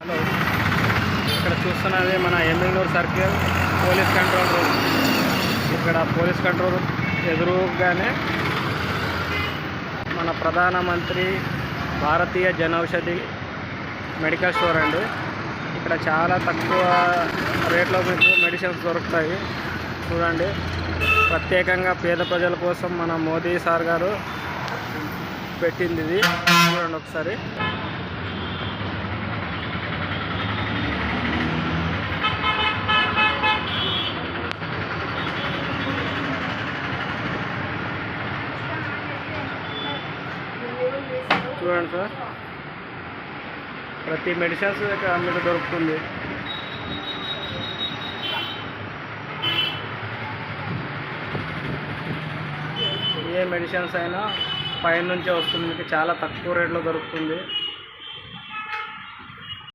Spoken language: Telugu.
హలో, ఇక్కడ చూస్తున్నది మన Emmiganur circle police control room. ఇక్కడ పోలీస్ కంట్రోల్ రూమ్ ఎదురుగానే మన ప్రధానమంత్రి భారతీయ జనౌషధి మెడికల్ స్టోర్ అండి. ఇక్కడ చాలా తక్కువ రేట్లో మీకు మెడిసిన్స్ దొరుకుతాయి. చూడండి, ప్రత్యేకంగా పేద ప్రజల కోసం మన మోదీ సార్ గారు పెట్టింది ఇది. చూడండి ఒకసారి. చూడండి సార్, ప్రతి మెడిసిన్స్ ఇక్కడ మీకు దొరుకుతుంది. ఏ మెడిసిన్స్ అయినా పైన నుంచే వస్తుంది, మీకు చాలా తక్కువ రేట్లో దొరుకుతుంది.